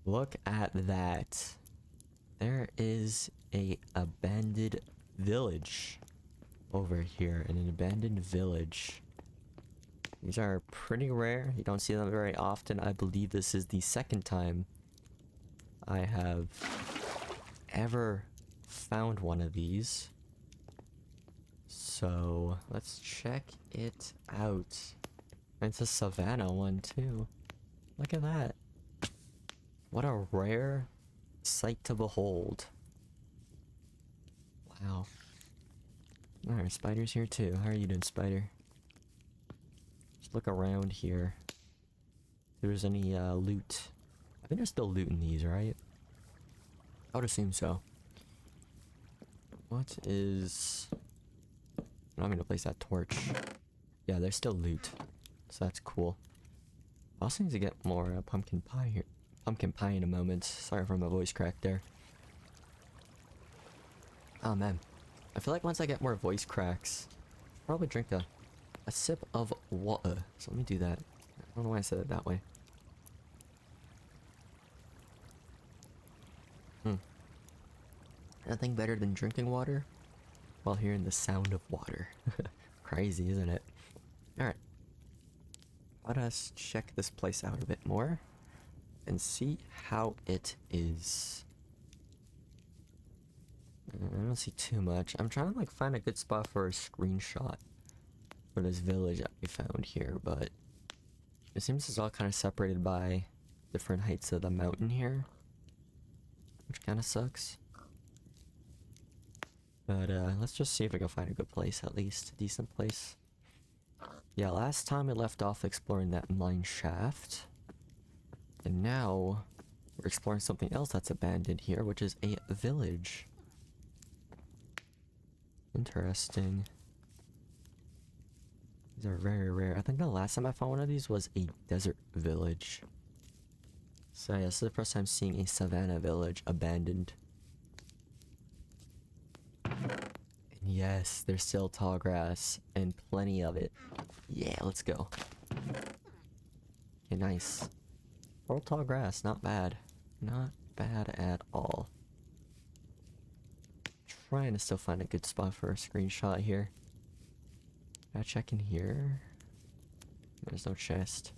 Look at that. There is a abandoned village over here. An abandoned village. These are pretty rare. You don't see them very often. I believe this is the second time I have ever found one of these. So let's check it out. It's a savanna one too. Look at that. What a rare sight to behold. Wow. Alright, spider's here too. How are you doing, spider? Just look around here. If there's any loot. I think there's still loot in these, right? I would assume so. What is... I'm gonna place that torch. Yeah, there's still loot. So that's cool. I also need to get more pumpkin pie here. Pumpkin pie in a moment. Sorry for my voice crack there. Oh man. I feel like once I get more voice cracks, I'll probably drink a sip of water. So let me do that. I don't know why I said it that way. Nothing better than drinking water while hearing the sound of water. Crazy, isn't it? Alright. Let us check this place out a bit more and see how it is. I don't see too much. I'm trying to like find a good spot for a screenshot for this village that we found here, but it seems it's all kind of separated by different heights of the mountain here, which kind of sucks. But let's just see if we can find a good place, at least a decent place. Yeah, last time we left off exploring that mine shaft, and now we're exploring something else that's abandoned here, which is a village. Interesting. These are very rare. I think the last time I found one of these was a desert village. So yeah, this is the first time seeing a savanna village abandoned. And yes, there's still tall grass and plenty of it. Yeah, let's go. Okay, nice. Or tall grass, not bad. Not bad at all. Trying to still find a good spot for a screenshot here. Gotta check in here. There's no chest.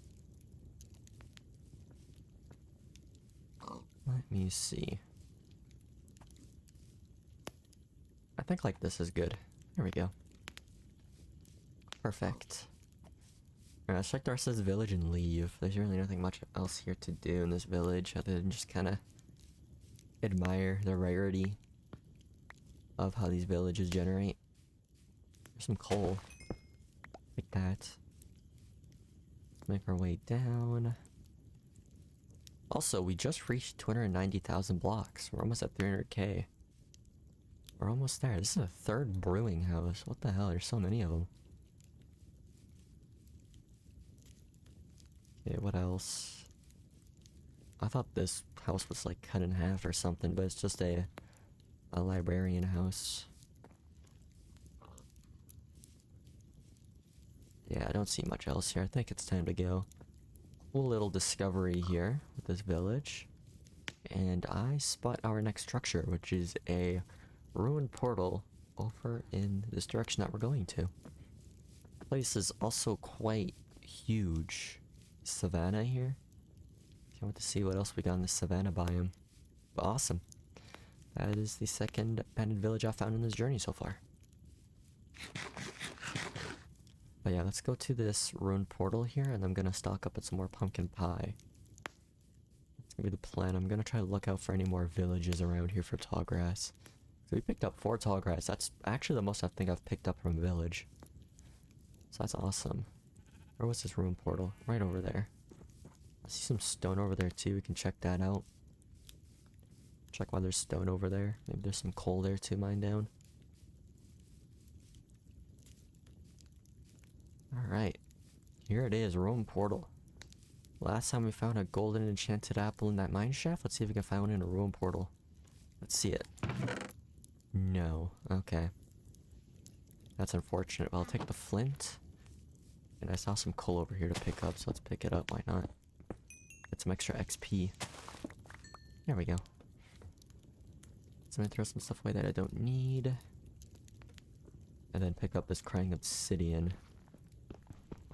Let me see. I think like this is good. There we go. Perfect. Alright, let's check the rest of this village and leave. There's really nothing much else here to do in this village other than just kind of admire the rarity of how these villages generate. There's some coal. Like that. Let's make our way down. Also, we just reached 290,000 blocks. We're almost at 300k. We're almost there. This is a third brewing house. What the hell? There's so many of them. Okay, what else? I thought this house was like cut in half or something, but it's just a librarian house. Yeah, I don't see much else here. I think it's time to go. Cool little discovery here with this village. And I spot our next structure, which is a ruined portal over in this direction that we're going to. The place is also quite huge. Savanna here. Can't wait to see what else we got in the savanna biome. But awesome. That is the second abandoned village I found in this journey so far. But yeah, let's go to this ruined portal here, and I'm gonna stock up on some more pumpkin pie. That's gonna be the plan. I'm gonna try to look out for any more villages around here for tall grass. So we picked up 4 tall grass. That's actually the most I think I've picked up from a village. So that's awesome. Where was this ruined portal? Right over there. I see some stone over there too. We can check that out. Check why there's stone over there. Maybe there's some coal there to mine down. Alright. Here it is, ruined portal. Last time we found a golden enchanted apple in that mine shaft. Let's see if we can find one in a ruined portal. Let's see it. No. Okay. That's unfortunate. Well, I'll take the flint. And I saw some coal over here to pick up, so let's pick it up. Why not? Get some extra XP. There we go. So I'm gonna throw some stuff away that I don't need. And then pick up this crying obsidian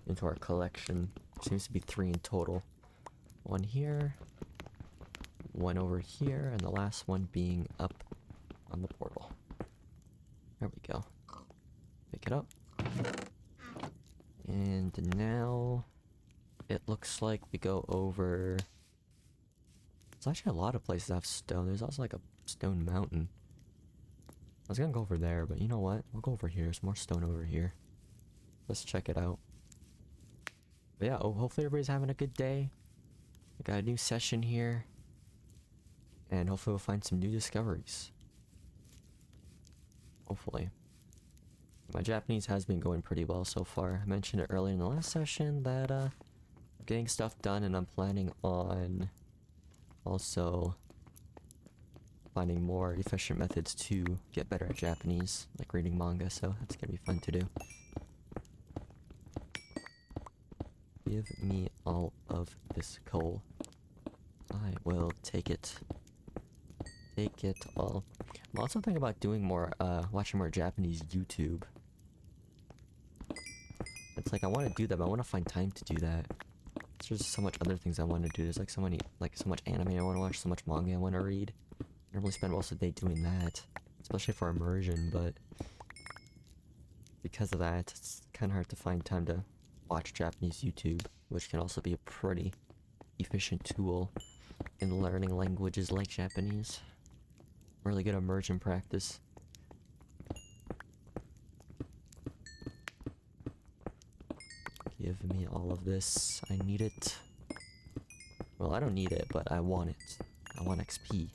into our collection. Seems to be 3 in total. 1 here, 1 over here, and the last one being up on the portal. There we go. Pick it up. And now it looks like we go over... There's actually a lot of places that have stone. There's also like a stone mountain. I was gonna go over there, but you know what? We'll go over here. There's more stone over here. Let's check it out. But yeah, hopefully everybody's having a good day. We got a new session here. And hopefully we'll find some new discoveries. Hopefully. My Japanese has been going pretty well so far. I mentioned it earlier in the last session that I'm getting stuff done, and I'm planning on also finding more efficient methods to get better at Japanese, like reading manga, so that's gonna be fun to do. Give me all of this coal. I will take it. Take it all. I'm also thinking about doing more, watching more Japanese YouTube. It's like I want to do that, but I want to find time to do that. There's just so much other things I want to do. There's like so much anime I want to watch, so much manga I want to read. I normally spend most of the day doing that, especially for immersion, but because of that, it's kind of hard to find time to watch Japanese YouTube, which can also be a pretty efficient tool in learning languages like Japanese. Really good immersion practice. Give me all of this. I need it. Well, I don't need it, but I want it. I want XP.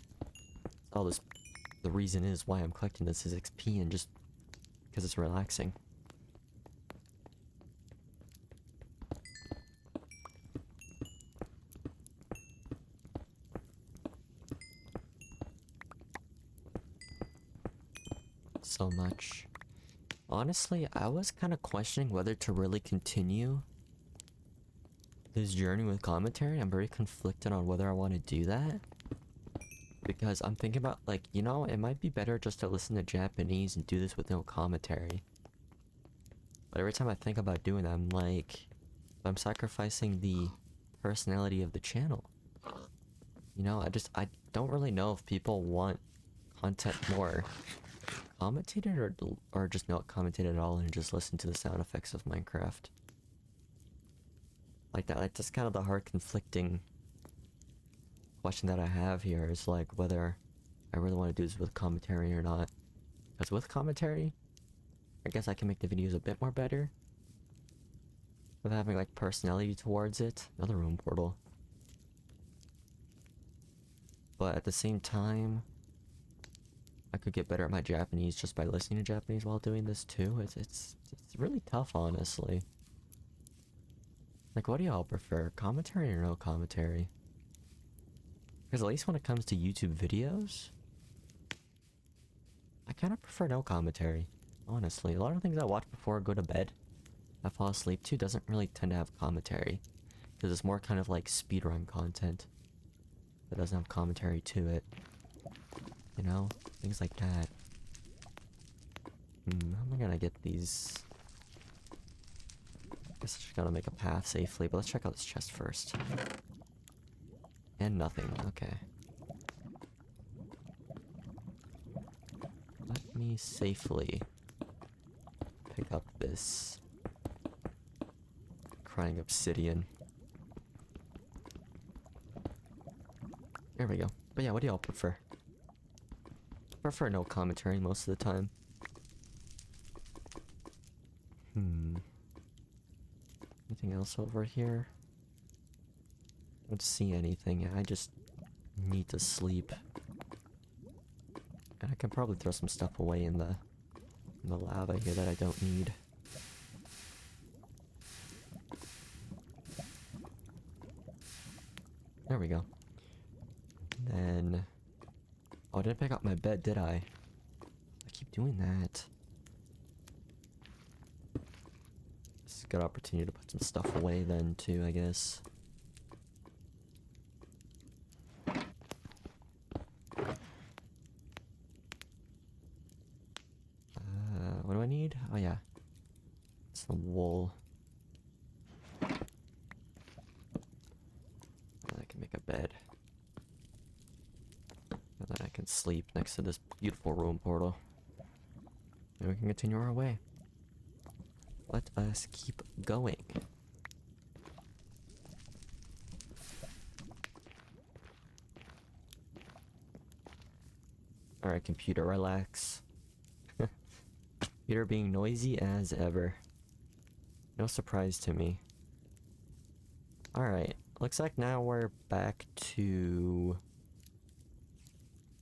All this. The reason is why I'm collecting this is XP and just because it's relaxing. So much. Honestly, I was kind of questioning whether to really continue this journey with commentary. I'm very conflicted on whether I want to do that. Because I'm thinking about, like, you know, it might be better just to listen to Japanese and do this with no commentary. But every time I think about doing that, I'm like, I'm sacrificing the personality of the channel. You know, I don't really know if people want content more commentated or just not commentated at all and just listen to the sound effects of Minecraft. Like that, like that's kind of the hard conflicting question that I have here is like whether I really want to do this with commentary or not. Because with commentary, I guess I can make the videos a bit more better. With having like personality towards it. Another room portal. But at the same time, I could get better at my Japanese just by listening to Japanese while doing this too. It's really tough, honestly. Like, what do y'all prefer? Commentary or no commentary? Because at least when it comes to YouTube videos, I kind of prefer no commentary, honestly. A lot of things I watch before I go to bed, I fall asleep to, doesn't really tend to have commentary. Because it's more kind of like speedrun content that doesn't have commentary to it. You know? Things like that. How am I gonna get these? I guess I just gotta make a path safely, but let's check out this chest first. And nothing, okay. Let me safely pick up this crying obsidian. There we go. But yeah, what do y'all prefer? I prefer no commentary most of the time. Anything else over here? I don't see anything. I just need to sleep. And I can probably throw some stuff away in the lava here that I don't need. There we go. And then... Oh, I didn't pick up my bed, did I? I keep doing that. This is a good opportunity to put some stuff away then, too, I guess. need? Oh yeah. Some wool. And I can make a bed. And then I can sleep next to this beautiful room portal. And we can continue our way. Let us keep going. Alright, computer, relax. Computer being noisy as ever. No surprise to me. Alright, looks like now we're back to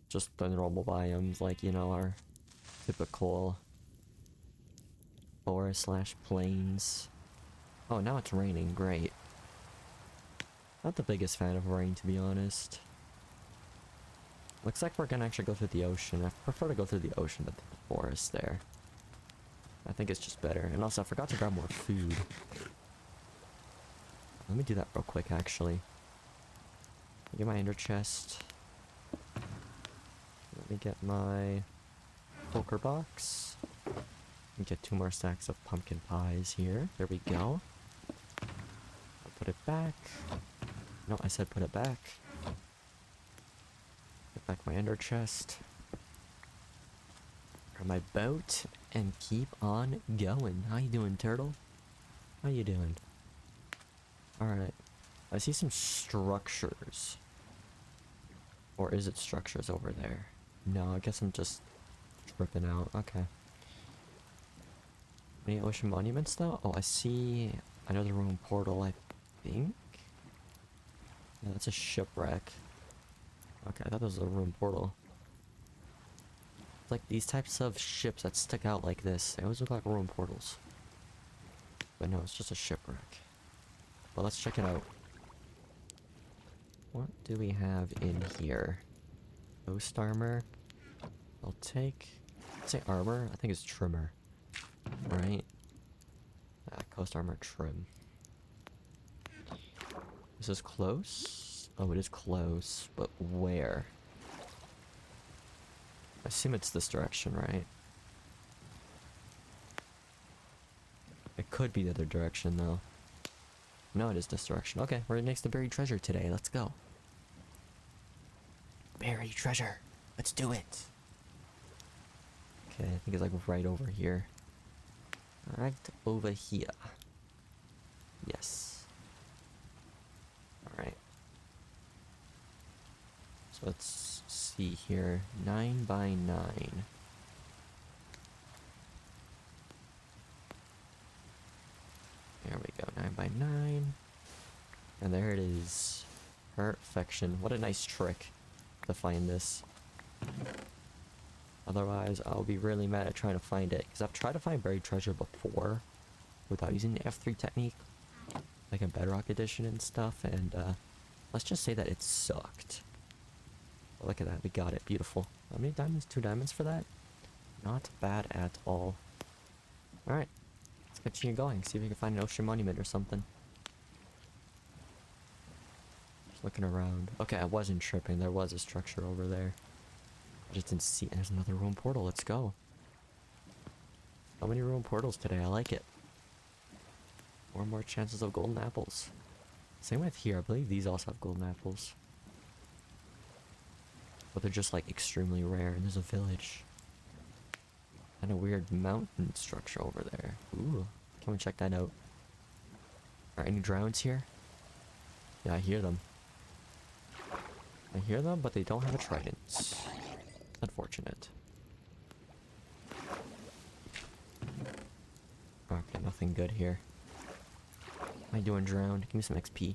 just the normal biomes, like, you know, our typical forest slash plains. Oh, now it's raining, great. Not the biggest fan of rain, to be honest. Looks like we're gonna actually go through the ocean. I prefer to go through the ocean than the forest there. I think it's just better. And also, I forgot to grab more food. Let me do that real quick, actually. Get my ender chest. Let me get my poker box. Let me get 2 more stacks of pumpkin pies here. There we go. I'll put it back. No, I said put it back. Get back my ender chest. Grab my boat and keep on going. How you doing, turtle? How you doing? Alright. I see some structures. Or is it structures over there? No, I guess I'm just tripping out. Okay. Any ocean monuments though? Oh, I see another room portal, I think. Yeah, that's a shipwreck. Okay, I thought that was a room portal. It's like these types of ships that stick out like this, they always look like room portals. But no, it's just a shipwreck. Well, let's check it out. What do we have in here? Ghost armor. I'll take... I'd say armor? I think it's trimmer. Right? Ghost armor trim. Is this close? Oh, it is close. But where? I assume it's this direction, right? It could be the other direction, though. No, it is this direction. Okay, we're next to buried treasure today. Let's go. Buried treasure. Let's do it. Okay, I think it's like right over here. Right over here. Yes. Alright. So let's see here. 9 by 9. There we go. 9 by 9. And there it is. Perfection. What a nice trick to find this. Otherwise, I'll be really mad at trying to find it. Because I've tried to find buried treasure before without using the F3 technique. Like in Bedrock Edition and stuff. And let's just say that it sucked. But look at that. We got it. Beautiful. How many diamonds? 2 diamonds for that? Not bad at all. Alright. Let's continue going. See if we can find an ocean monument or something. Just looking around. Okay, I wasn't tripping. There was a structure over there. I just didn't see. There's another room portal. Let's go. How many room portals today? I like it. More chances of golden apples. Same with here. I believe these also have golden apples. But they're just like extremely rare. And there's a village. And a weird mountain structure over there. Ooh. Can we check that out? Are any drowns here? Yeah, I hear them. I hear them, but they don't have a trident. Unfortunate. Okay, nothing good here. Am I doing drowned? Give me some XP.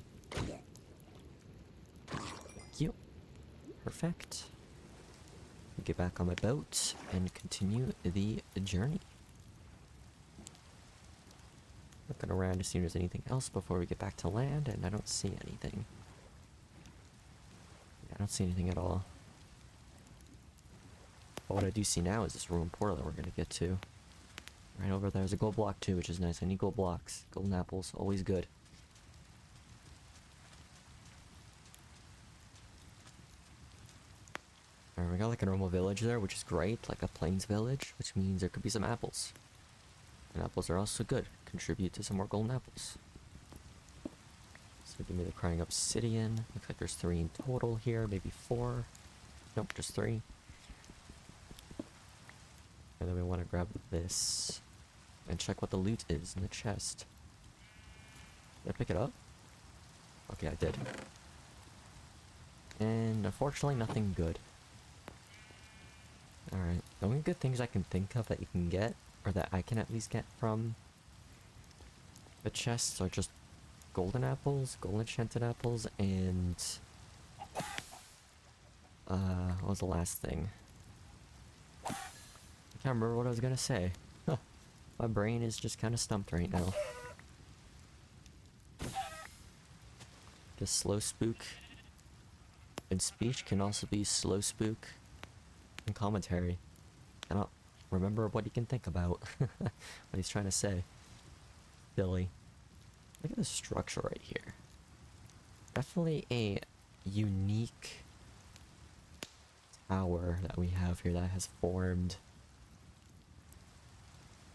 Thank you. Perfect. Get back on my boat and continue the journey. Looking around to see if there's anything else before we get back to land, and I don't see anything. I don't see anything at all. But what I do see now is this ruined portal that we're going to get to. Right over there's a gold block too, which is nice. I need gold blocks. Golden apples, always good. Alright, we got like a normal village there, which is great. Like a plains village, which means there could be some apples. And apples are also good. Contribute to some more golden apples. So give me the crying obsidian. Looks like there's 3 in total here, maybe 4. Nope, just 3. And then we want to grab this and check what the loot is in the chest. Did I pick it up? Okay, I did. And unfortunately, nothing good. Alright, the only good things I can think of that you can get, or that I can at least get from the chests, are just golden apples, golden enchanted apples, and what was the last thing? I can't remember what I was gonna say. Huh. My brain is just kind of stumped right now. Just slow spook in speech can also be slow spook in commentary. I don't remember what he can think about. What he's trying to say. Silly. Look at the structure right here. Definitely a unique tower that we have here that has formed.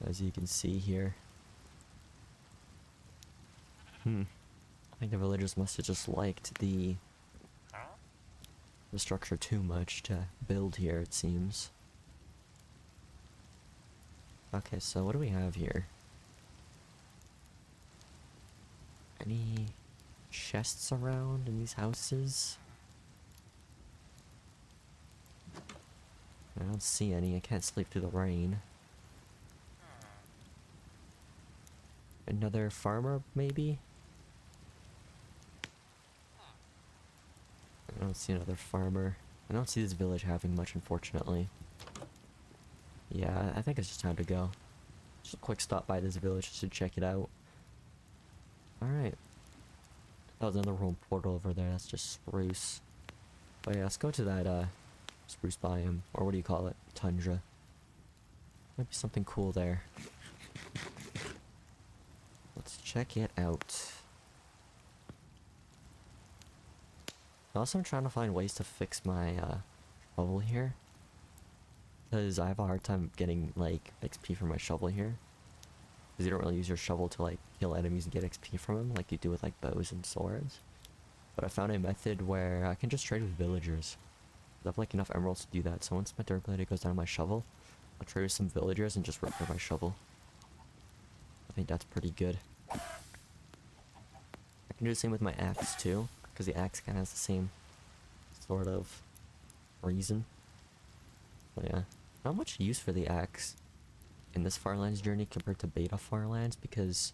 As you can see here. I think the villagers must have just liked the structure too much to build here, it seems. Okay, so what do we have here? Any chests around in these houses? I don't see any. I can't sleep through the rain. Another farmer, maybe? I don't see another farmer. I don't see this village having much, unfortunately. Yeah, I think it's just time to go. Just a quick stop by this village just to check it out. Alright. That was another home portal over there. That's just spruce. But yeah, let's go to that spruce biome. Or what do you call it? Tundra. Might be something cool there. Let's check it out. Also, I'm trying to find ways to fix my shovel here. Because I have a hard time getting, like, XP from my shovel here. Because you don't really use your shovel to, like, kill enemies and get XP from them, like you do with, like, bows and swords. But I found a method where I can just trade with villagers. I have, like, enough emeralds to do that, so once my durability goes down my shovel, I'll trade with some villagers and just repair my shovel. I think that's pretty good. I can do the same with my axe, too. Because the axe kind of has the same sort of reason. But yeah, not much use for the axe in this Farlands journey compared to beta Farlands, because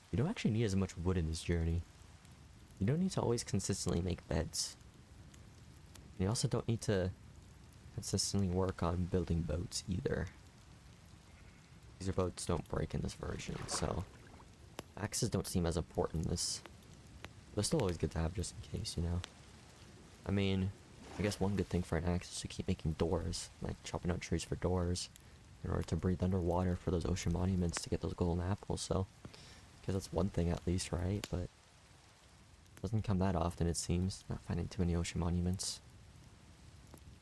you don't actually need as much wood in this journey. You don't need to always consistently make beds. You also don't need to consistently work on building boats either. These boats don't break in this version, so axes don't seem as important in this. They're still always good to have just in case, you know. I mean, I guess one good thing for an axe is to keep making doors, like chopping out trees for doors, in order to breathe underwater for those ocean monuments to get those golden apples, so I guess that's one thing at least, right? But it doesn't come that often, it seems, not finding too many ocean monuments.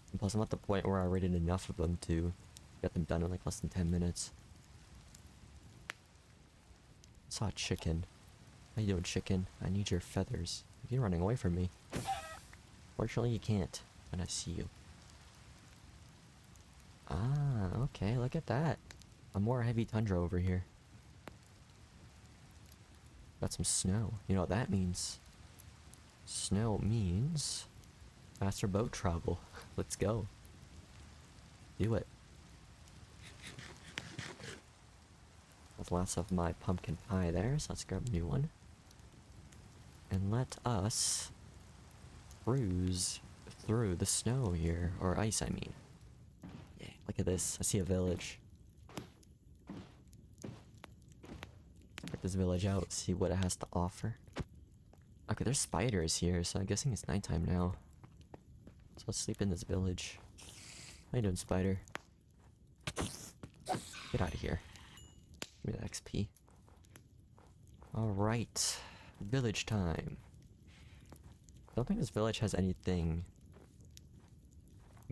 And plus I'm at the point where I rated enough of them to get them done in like less than 10 minutes. I saw a chicken. How you doing, chicken? I need your feathers. You're running away from me. Fortunately, you can't when I see you. Ah, okay, look at that. A more heavy tundra over here. Got some snow. You know what that means? Snow means faster boat travel. Let's go. Do it. That's lots of my pumpkin pie there, so let's grab a new one. And let us cruise through the snow here, or ice I mean. Yeah, look at this, I see a village. Check this village out, see what it has to offer. Okay, there's spiders here, so I'm guessing it's nighttime now. So let's sleep in this village. How you doing, spider? Get out of here. Give me that XP. Alright. Village time. I don't think this village has anything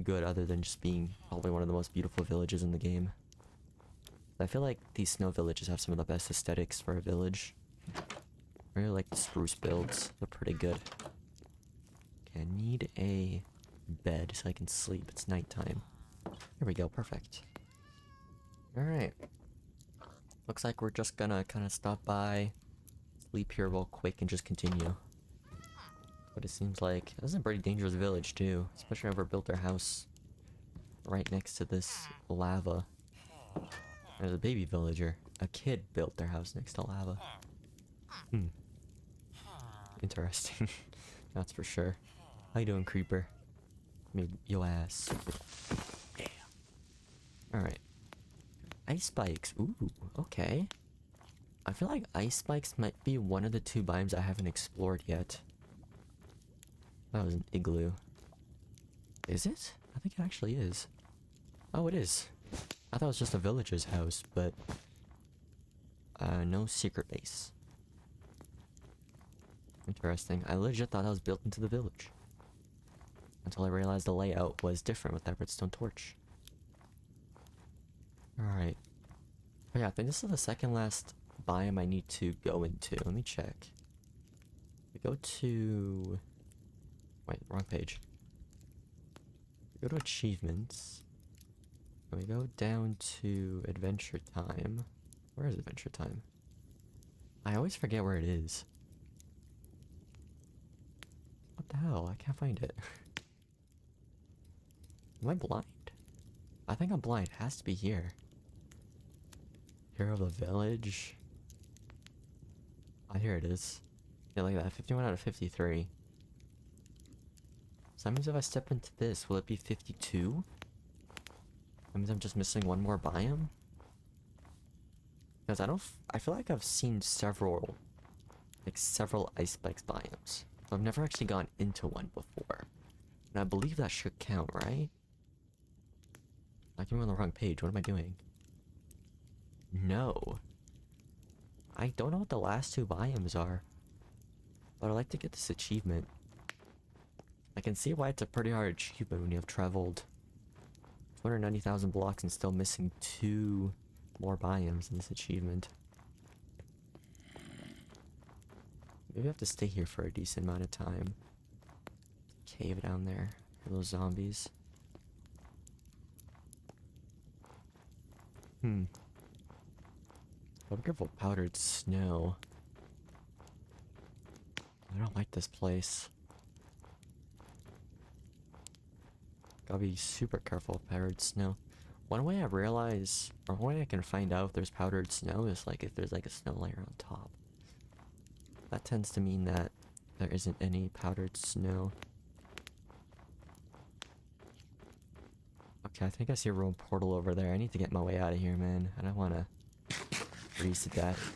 good other than just being probably one of the most beautiful villages in the game. I feel like these snow villages have some of the best aesthetics for a village. I really like the spruce builds. They're pretty good. Okay, I need a bed so I can sleep. It's nighttime. Here we go, perfect. Alright. Looks like we're just gonna kind of stop by, sleep here real quick, and just continue. But it seems like this is a pretty dangerous village too, especially if we built our house right next to this lava. There's a baby villager. A kid built their house next to lava. Interesting. That's for sure. How you doing, creeper? Maybe yo ass. Yeah. Alright. Ice spikes. Ooh, okay. I feel like ice spikes might be one of the 2 biomes I haven't explored yet. That was an igloo. Is it? I think it actually is. Oh, it is. I thought it was just a villager's house, but... no secret base. Interesting. I legit thought I was built into the village. Until I realized the layout was different with that redstone torch. Alright. Oh yeah, I think this is the second last biome I need to go into. Let me check. We go to... Wait, wrong page. We go to achievements. And we go down to Adventure Time. Where is Adventure Time? I always forget where it is. What the hell? I can't find it. Am I blind? I think I'm blind. It has to be here. Hero of the village. Oh, here it is. Yeah, look at that. 51 out of 53. So that means if I step into this, will it be 52? That means I'm just missing one more biome? Because I feel like I've seen several ice spikes biomes. But I've never actually gone into one before. And I believe that should count, right? Like, I'm on the wrong page. What am I doing? No. I don't know what the last 2 biomes are. But I'd like to get this achievement. I can see why it's a pretty hard achievement when you have traveled 290,000 blocks and still missing 2 more biomes in this achievement. Maybe I have to stay here for a decent amount of time. Cave down there. Those zombies. Gotta be careful of powdered snow. I don't like this place. Gotta be super careful of powdered snow. One way I realize, or one way I can find out if there's powdered snow is like if there's like a snow layer on top. That tends to mean that there isn't any powdered snow. Okay, I think I see a room portal over there. I need to get my way out of here, man. I don't want to freeze to death.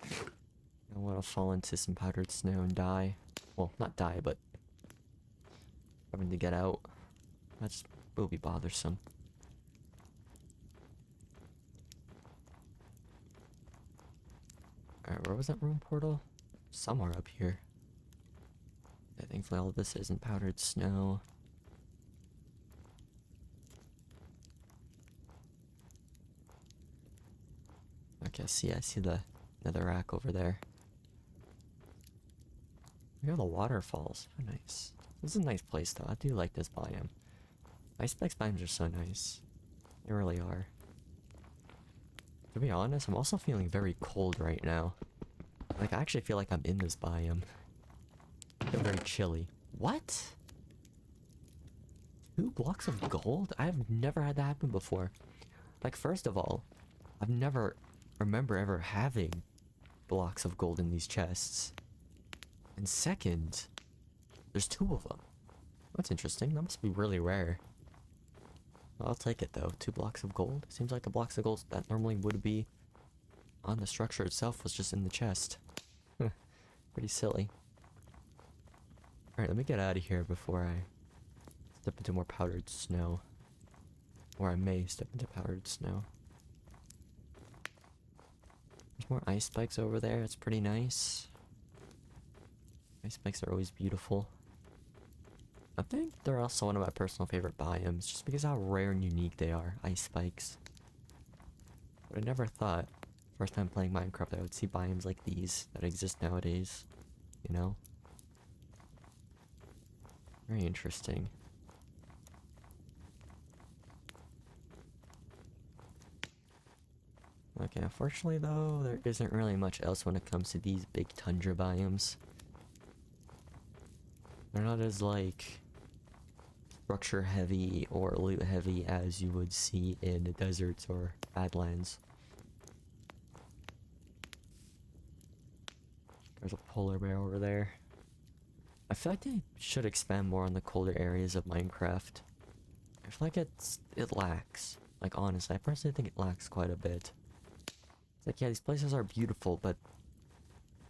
I don't want to fall into some powdered snow and die. Well, not die, but having to get out. That just will be bothersome. Alright, where was that room portal? Somewhere up here. Yeah, thankfully all of this isn't powdered snow. Okay, I see the netherrack over there. Look at the waterfalls. How nice. This is a nice place though. I do like this biome. Ice spikes biomes are so nice. They really are. To be honest, I'm also feeling very cold right now. Like, I actually feel like I'm in this biome. I feel very chilly. What? 2 blocks of gold? I have never had that happen before. Like, first of all, I've never remember ever having blocks of gold in these chests. And second, there's 2 of them. That's interesting. That must be really rare. I'll take it though. 2 blocks of gold? Seems like the blocks of gold that normally would be on the structure itself was just in the chest. Pretty silly. Alright, let me get out of here before I step into more powdered snow. Or I may step into powdered snow. There's more ice spikes over there. It's pretty nice. Ice spikes are always beautiful. I think they're also one of my personal favorite biomes, just because how rare and unique they are. Ice spikes. But I never thought, first time playing Minecraft, I would see biomes like these that exist nowadays. You know? Very interesting. Okay, unfortunately though, there isn't really much else when it comes to these big tundra biomes. They're not as, like, structure heavy or loot heavy as you would see in the deserts or badlands. There's a polar bear over there. I feel like they should expand more on the colder areas of Minecraft. I feel like it lacks. Like, honestly, I personally think it lacks quite a bit. It's like, yeah, these places are beautiful, but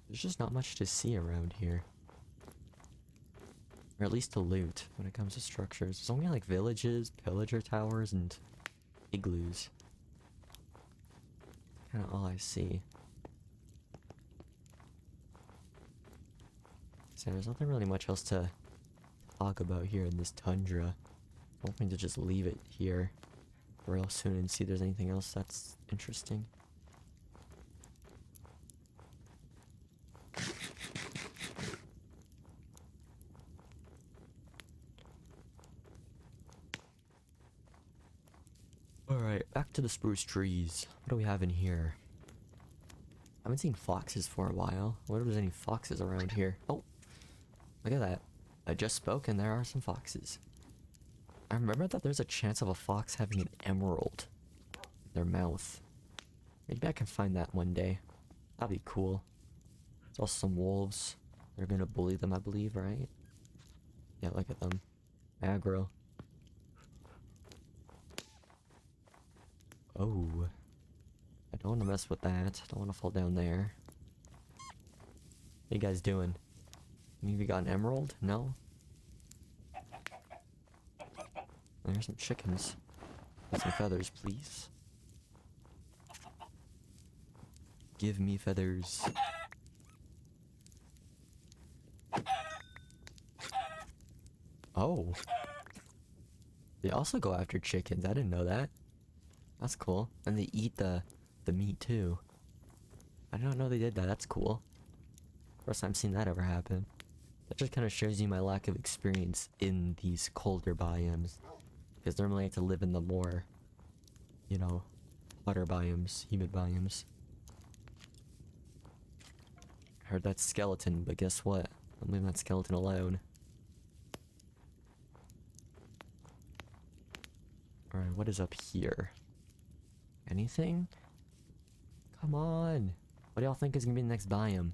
there's just not much to see around here. Or at least to loot when it comes to structures. There's only like villages, pillager towers, and igloos. Kinda all I see. So there's nothing really much else to talk about here in this tundra. I'm hoping to just leave it here real soon and see if there's anything else that's interesting. Alright, back to the spruce trees. What do we have in here? I haven't seen foxes for a while. I wonder if there's any foxes around here. Oh! Look at that. I just spoke and there are some foxes. I remember that there's a chance of a fox having an emerald in their mouth. Maybe I can find that one day. That'd be cool. There's also some wolves. They're gonna bully them, I believe, right? Yeah, look at them. Aggro. Oh. I don't want to mess with that. I don't want to fall down there. What you guys doing? Any of you got an emerald? No? There's some chickens. With some feathers, please. Give me feathers. Oh. They also go after chickens. I didn't know that. That's cool. And they eat the meat too. I did not know they did that. That's cool. First time seeing that ever happen. That just kind of shows you my lack of experience in these colder biomes. Because normally I have to live in the more, you know, hotter biomes, humid biomes. I heard that skeleton, but guess what? I'm leaving that skeleton alone. Alright, what is up here? Anything? Come on! What do y'all think is gonna be the next biome?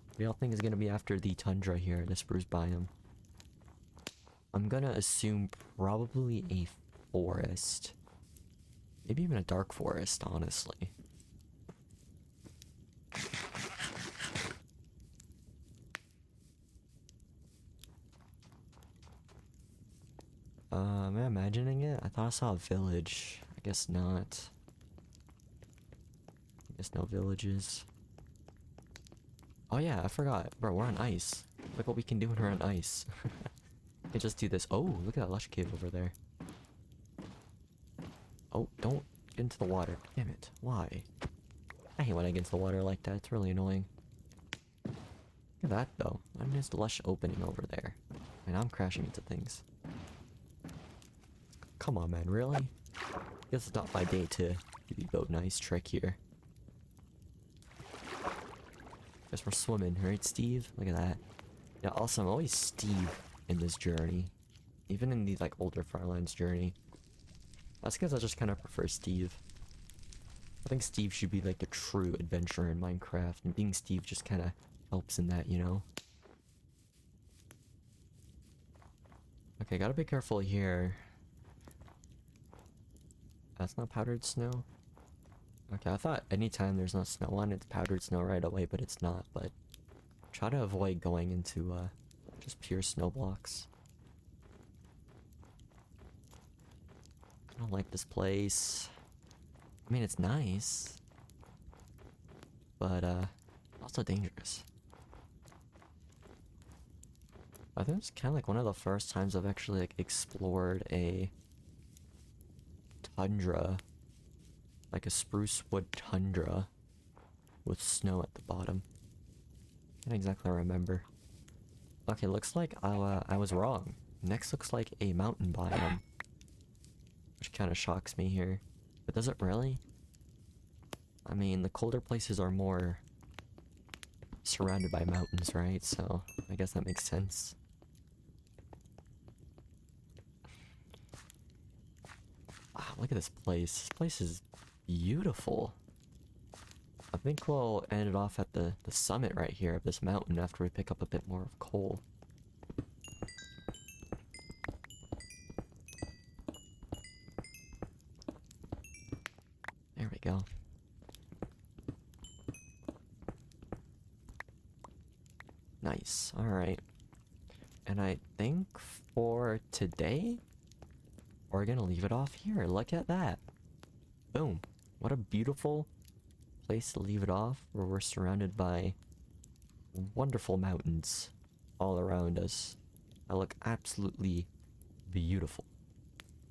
What do y'all think is gonna be after the tundra here, the spruce biome? I'm gonna assume probably a forest. Maybe even a dark forest, honestly. Am I imagining it? I thought I saw a village. I guess not. I guess no villages. Oh yeah, I forgot. Bro, we're on ice. Look what we can do when we're on ice. I can just do this. Oh, look at that lush cave over there. Oh, don't get into the water. Damn it. Why? I hate when I get into the water like that. It's really annoying. Look at that, though. I mean, it's a lush opening over there. And I'm crashing into things. Come on, man. Really? Guess it's not my day to do the boat nice trick here. Guess we're swimming, right, Steve? Look at that. Yeah, also, I'm always Steve in this journey. Even in the, like, older Farlands journey. That's because I just kind of prefer Steve. I think Steve should be, like, the true adventurer in Minecraft. And being Steve just kind of helps in that, you know? Okay, gotta be careful here. That's not powdered snow? Okay, I thought anytime there's no snow on it's powdered snow right away, but it's not. But try to avoid going into just pure snow blocks. I don't like this place. I mean, it's nice, but also dangerous. I think it's kind of like one of the first times I've actually like explored a tundra Like a spruce wood tundra with snow at the bottom. Can't exactly remember. Okay, looks like I was wrong. Next looks like a mountain biome. Which kind of shocks me here. But does it really? I mean, the colder places are more surrounded by mountains, right? So, I guess that makes sense. Wow, look at this place. This place is beautiful. I think we'll end it off at the summit right here of this mountain after we pick up a bit more of coal. There we go. Nice. Alright. And I think for today, we're gonna leave it off here. Look at that. Boom. What a beautiful place to leave it off, where we're surrounded by wonderful mountains all around us. That look absolutely beautiful.